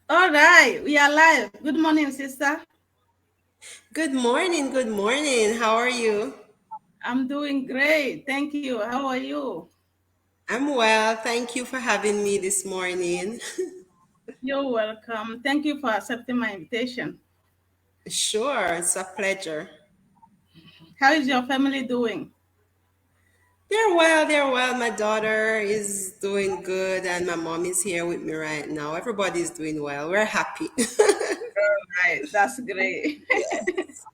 All right, we are live. Good morning, sister. Good morning, good morning. How are you? I'm doing great. Thank you. How are you? I'm well. Thank you for having me this morning. You're welcome. Thank you for accepting my invitation. Sure, it's a pleasure. How is your family doing? They're well. My daughter is doing good, and my mom is here with me right now. Everybody's doing well. We're happy. All right, that's great. Yes.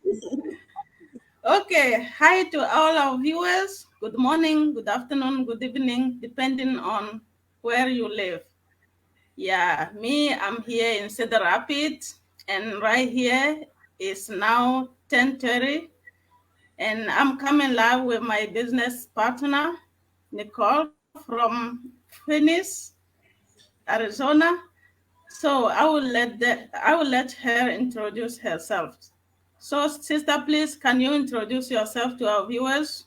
Okay, hi to all our viewers. Good morning, good afternoon, good evening, depending on where you live. Yeah, me, I'm here in Cedar Rapids, and right here is now 10:30. And I'm coming live with my business partner, Nicole from Phoenix, Arizona. So I will let her introduce herself. So, sister, please, can you introduce yourself to our viewers?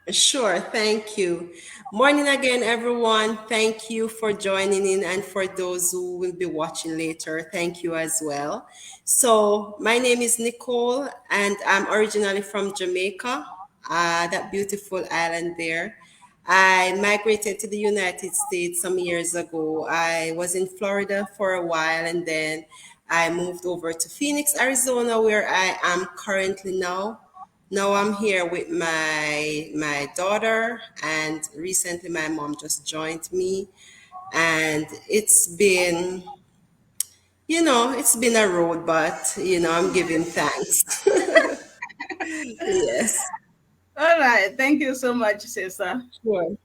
Sure, thank you. Morning again, everyone. Thank you for joining in, and for those who will be watching later, thank you as well. So, my name is Nicole, and I'm originally from Jamaica, that beautiful island there. I migrated to the United States some years ago. I was in Florida for a while, and then I moved over to Phoenix, Arizona, where I am currently now. Now I'm here with my daughter, and recently my mom just joined me, and it's been a road, but I'm giving thanks. Yes. All right, thank you so much, sister. Sure.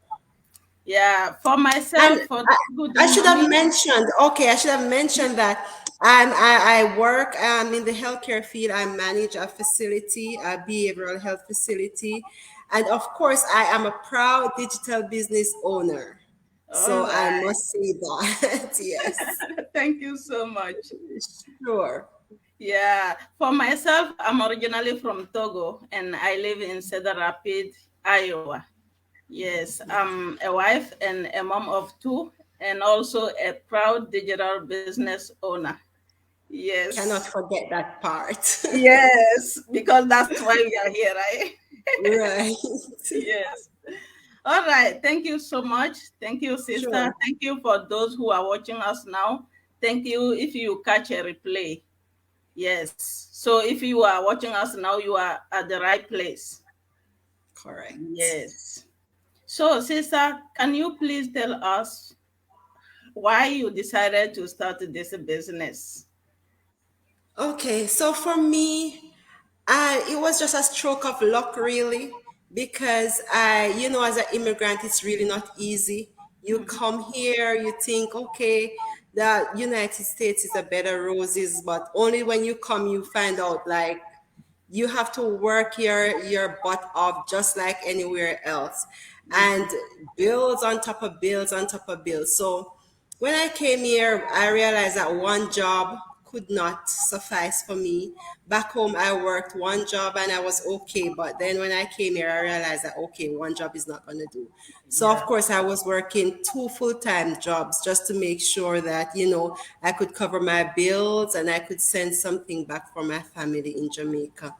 Yeah, for And myself, for those I, who I don't should know have me, mentioned, okay, I should have mentioned that I work in the healthcare field. I manage a facility, a behavioral health facility. And of course, I am a proud digital business owner. all So I right, must say that, yes, thank you so much. sure. Yeah, for myself, I'm originally from Togo and I live in Cedar Rapids, Iowa. Yes, I'm a wife and a mom of two, and also a proud digital business owner. Cannot Yes, forget that part. yes, because that's why we are here, right? Right. Yes. All right. Thank you so much. Thank you, sister. Sure. Thank you for those who are watching us now. Thank you if you catch a replay. Yes. So if you are watching us now, you are at the right place. Correct. Yes. So, sister, can you please tell us why you decided to start this business? Okay, so for me, it was just a stroke of luck, really, because as an immigrant, it's really not easy. You come here, you think, okay, the United States is a bed of roses, but only when you come, you find out like you have to work your butt off just like anywhere else, and bills on top of bills on top of bills. So when I came here, I realized that one job could not suffice for me. Back home, I worked one job and I was okay, but then when I came here, I realized that okay, one job is not going to do. So of Yeah, course, I was working two full-time jobs just to make sure that I could cover my bills and I could send something back for my family in Jamaica.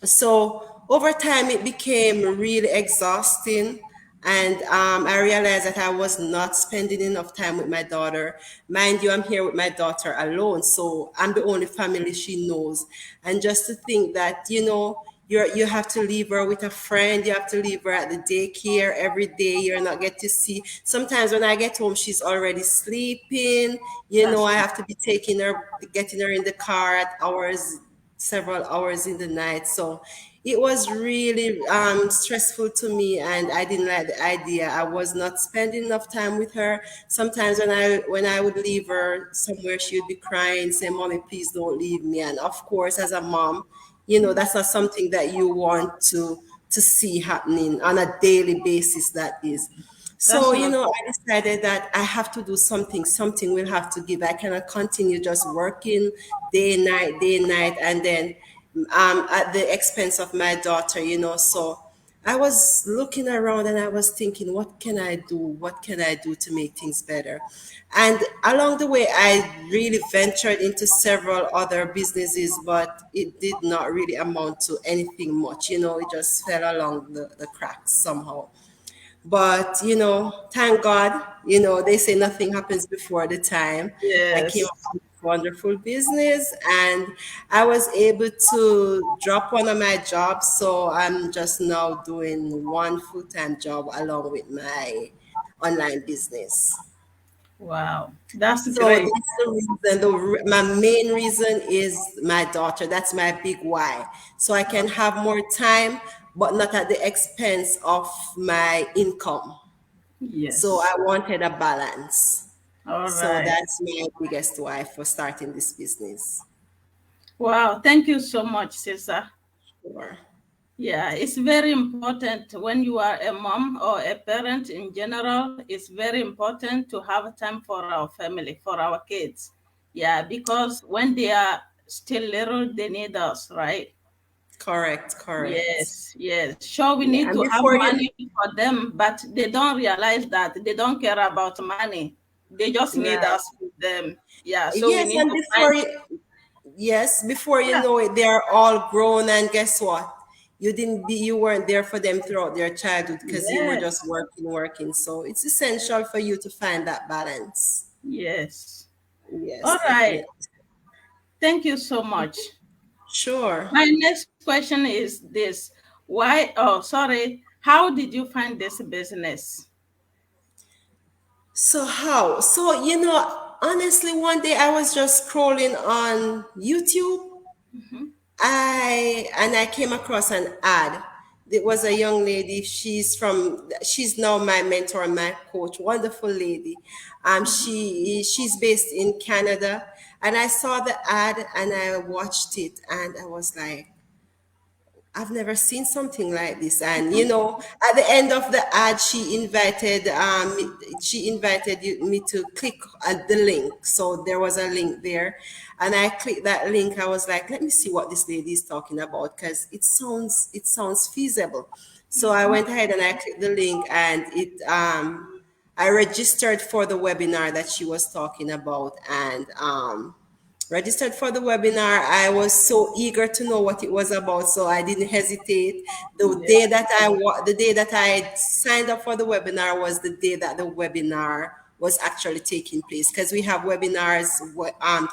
So over time, it became really exhausting. And I realized that I was not spending enough time with my daughter. Mind you, I'm here with my daughter alone. So I'm the only family she knows. And just to think that, you have to leave her with a friend, you have to leave her at the daycare every day, you're not get to see. Sometimes when I get home, she's already sleeping. that's I true. have to be getting her in the car at hours several hours in the night. So it was really stressful to me, and I didn't like the idea. I was not spending enough time with her. Sometimes when I would leave her somewhere, she would be crying, saying, "Mommy, please don't leave me." And of course, as a mom, that's not something that you want to see happening on a daily basis. That is. That's So, not I decided that I have to do something. Something will have to give. I cannot continue just working day and night, and then at the expense of my daughter. So I was looking around and I was thinking, what can I do? What can I do to make things better? And along the way, I really ventured into several other businesses, but it did not really amount to anything much. It just fell along the cracks somehow. But, thank God, they say nothing happens before the time. I came Yes. up with this wonderful business and I was able to drop one of my jobs. So I'm just now doing one full-time job along with my online business. Wow. That's So great. that's the reason. My main reason is my daughter. That's my big why. So I can have more time, but not at the expense of my income. So I Yes. wanted a balance. All So right. that's my biggest why for starting this business. Wow. Thank you so much, Sister. Sure. Yeah, it's very important when you are a mom or a parent in general. It's very important to have time for our family, for our kids. Yeah, because when they are still little, they need us, right? Correct, correct. Yes, yes. Sure, we Yeah, need and to have before you, money for them, but they don't realize that they don't care about money. They just need right. us with them. Yeah, so we Yes, need and to find. before you Yeah, know it, they are all grown, and guess what? You weren't there for them throughout their childhood because you were just yes, working, working. So it's essential for you to find that balance. yes. Yes, All right. definitely. Thank you so much. Sure. My next question is this. Why, oh, sorry. How did you find this business? So how? So, honestly, one day I was just scrolling on YouTube. I came across an ad. It was a young lady. She's now my mentor and my coach. Wonderful lady. She's based in Canada. And I saw the ad and I watched it and I was like, I've never seen something like this. And at the end of the ad, me to click at the link. So there was a link there, and I clicked that link. I was like, let me see what this lady is talking about because it sounds feasible. So I went ahead and I clicked the link, and I registered for the webinar that she was talking about, and registered for the webinar. I was so eager to know what it was about, so I didn't hesitate. Yes, The day that I signed up for the webinar was the day that the webinar was actually taking place because we have webinars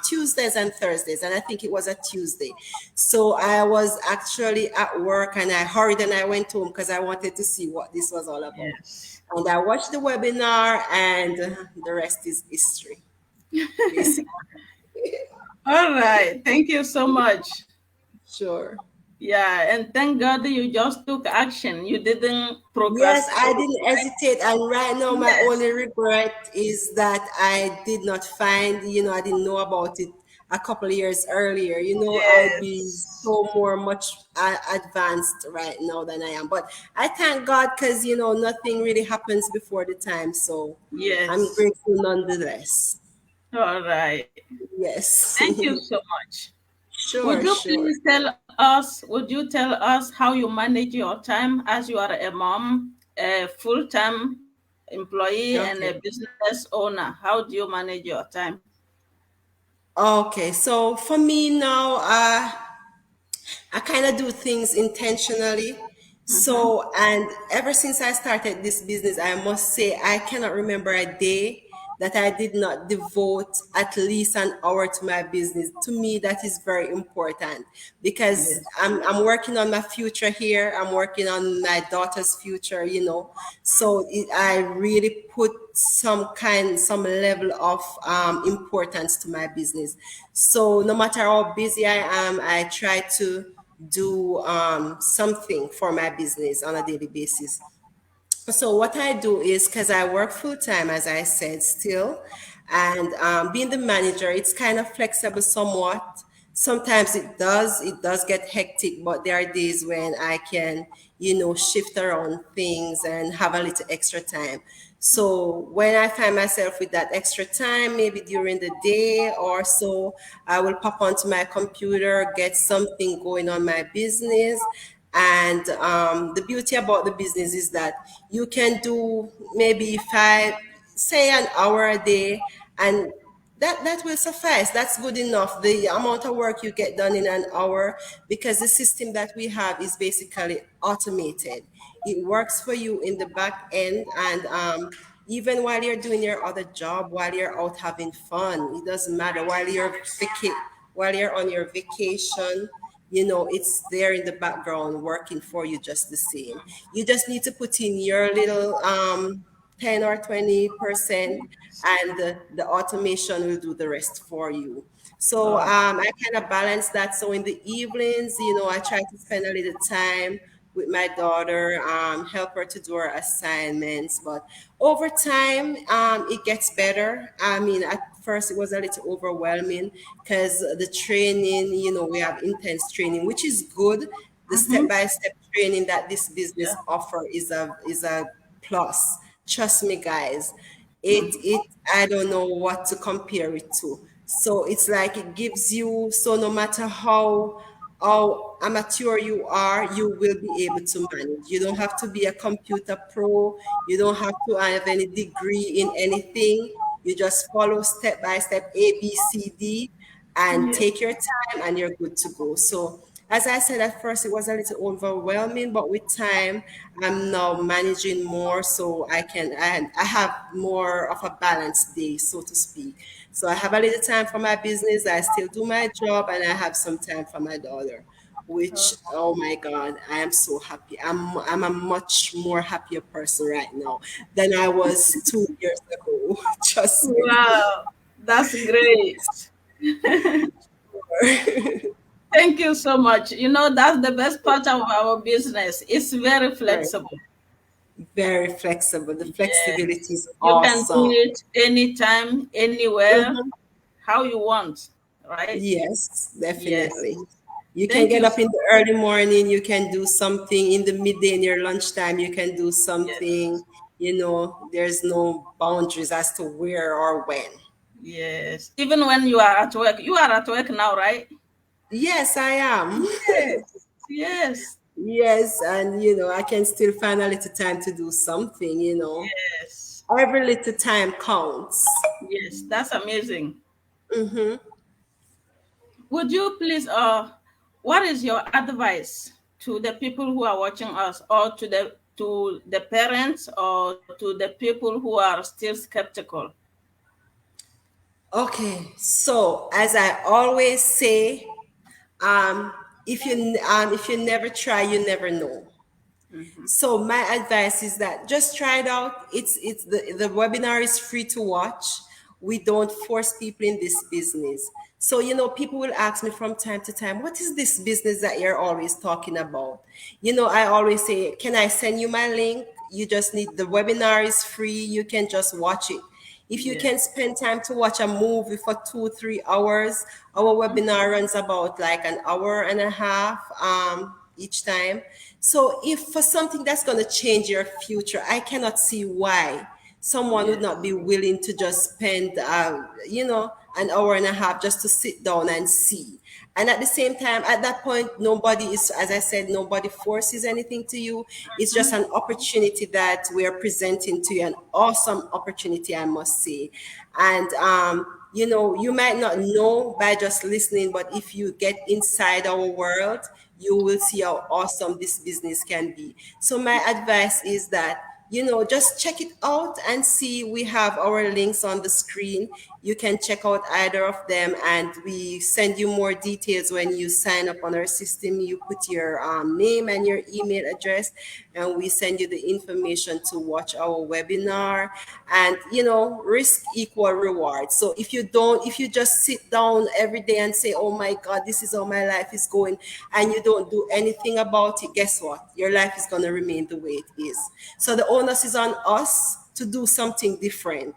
Tuesdays and Thursdays, and I think it was a Tuesday. So I was actually at work and I hurried and I went home because I wanted to see what this was all about. yes. And I watched the webinar, and the rest is history, basically. All right. Thank you so much. Sure. Yeah, and thank God you just took action. You didn't Yes, I procrastinate, didn't right? hesitate. And right now, my only Yes, regret is that I did not find, I didn't know about it a couple of years earlier. I'll be yes, so much advanced right now than I am. But I thank God because, nothing really happens before the time. So I'm yes. grateful nonetheless. All right. Yes. Thank you so much. Would Sure, you sure. please tell us how you manage your time as you are a mom, a full-time employee, and a Okay. business owner? How do you manage your time? Okay. So for me now, I kind of do things intentionally. Mm-hmm. So, and ever since I started this business, I must say I cannot remember a day that I did not devote at least an hour to my business. To me, that is very important because Yes. I'm working on my future here. I'm working on my daughter's future, So I really put some level of importance to my business. So no matter how busy I am, I try to do something for my business on a daily basis. So what I do is because I work full time, as I said, still, and being the manager, it's kind of flexible somewhat. Sometimes it does get hectic, but there are days when I can, shift around things and have a little extra time. So when I find myself with that extra time, maybe during the day or so, I will pop onto my computer, get something going on my business, And the beauty about the business is that you can do maybe five, say an hour a day, and that will suffice. That's good enough. The amount of work you get done in an hour, because the system that we have is basically automated. It works for you in the back end, and even while you're doing your other job, while you're out having fun, it doesn't matter. While you're on your vacation, it's there in the background working for you just the same. You just need to put in your little 10 or 20%, and the automation will do the rest for you. So Oh. I kind of balance that. So in the evenings, I try to spend a little time with my daughter, help her to do her assignments. But over time, it gets better. I mean, at first it was a little overwhelming because the training, we have intense training, which is good. The Mm-hmm. step-by-step training that this business Yeah. offer is a plus. Trust me, guys. It I don't know what to compare it to. So it's like it gives you, so no matter how amateur you are, you will be able to manage. You don't have to be a computer pro. You don't have to have any degree in anything. You just follow step by step ABCD and Yeah. take your time, and you're good to go. So as I said at first, it was a little overwhelming, but with time, I'm now managing more, so I have more of a balanced day, so to speak. So I have a little time for my business. I still do my job, and I have some time for my daughter. Which, Oh. oh my God, I am so happy. I'm a much more happier person right now than I was 2 years ago. Trust me. Wow, that's great. Thank you so much. That's the best part of our business. It's very Right. flexible. Very flexible. The flexibility Yes. is You can do awesome. it anytime, anywhere, Mhm. how you want, right? Yes, Yes. definitely. You can Thank get you up so in the early morning, you can do something in the midday in your lunchtime, you can do something, Yes. there's no boundaries as to where or when. Yes. Even when you are at work, you are at work now, right? Yes, I am. Yes. Yes. Yes, and I can still find a little time to do something. Yes. Every little time counts. Yes. That's amazing. Hmm. Would you please what is your advice to the people who are watching us, or to the parents, or to the people who are still skeptical? Okay, so as I always say, um, if you never try, you never know. Hmm. So my advice is that just try it out. It's the webinar is free to watch. We don't force people in this business. So people will ask me from time to time, what is this business that you're always talking about? I always say, can I send you my link? You just need the webinar is free. You can just watch it. If you Yes. can spend time to watch a movie for 2 3 hours, our webinar runs about like an hour and a half each time. So if for something that's going to change your future, I cannot see why someone would not Yes. be willing to just spend an hour and a half just to sit down and see. And at the same time, at that point, nobody is, as I said, nobody forces anything to you. It's just an opportunity that we are presenting to you, an awesome opportunity, I must say. And you might not know by just listening, but if you get inside our world, you will see how awesome this business can be. So my advice is that just check it out and see. We have our links on the screen. You can check out either of them, and we send you more details when you sign up on our system. You put your name and your email address, and we send you the information to watch our webinar. And risk equal reward. So if you just sit down every day and say, oh my God, this is how my life is going, and you don't do anything about it, guess what? Your life is going to remain the way it is. So the onus is on us to do something different.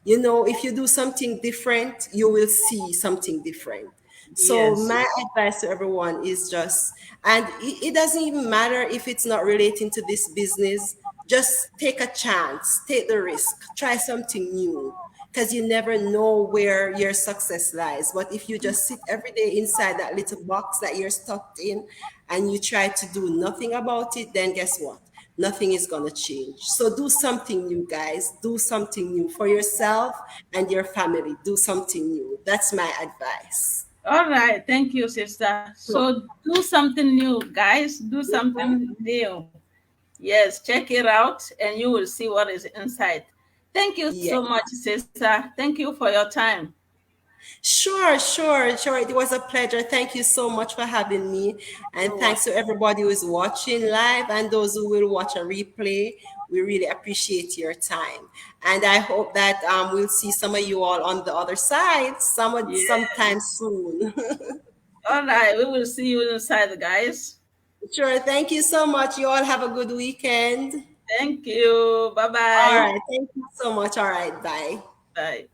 If you do something different, you will see something different. So Yes. my advice to everyone is just, and it doesn't even matter if it's not relating to this business, just take a chance, take the risk, try something new, because you never know where your success lies. But if you just sit every day inside that little box that you're stuck in and you try to do nothing about it, then guess what? Nothing is going to change. So do something new, guys. Do something new for yourself and your family. Do something new. That's my advice. All right. Thank you, sister. So do something new, guys. Do Mhm. something new. Yes, check it out and you will see what is inside. Thank you Yeah. so much, sister. Thank you for your time. Sure, sure, sure. It was a pleasure. Thank you so much for having me. And You're thanks to welcome. everybody who is watching live and those who will watch a replay. We really appreciate your time. And I hope that we'll see some of you all on the other side sometime Yes. soon. All right. We will see you inside, guys. Sure. Thank you so much. You all have a good weekend. Thank you. Bye All bye. right. Thank you so much. All right. Bye. Bye.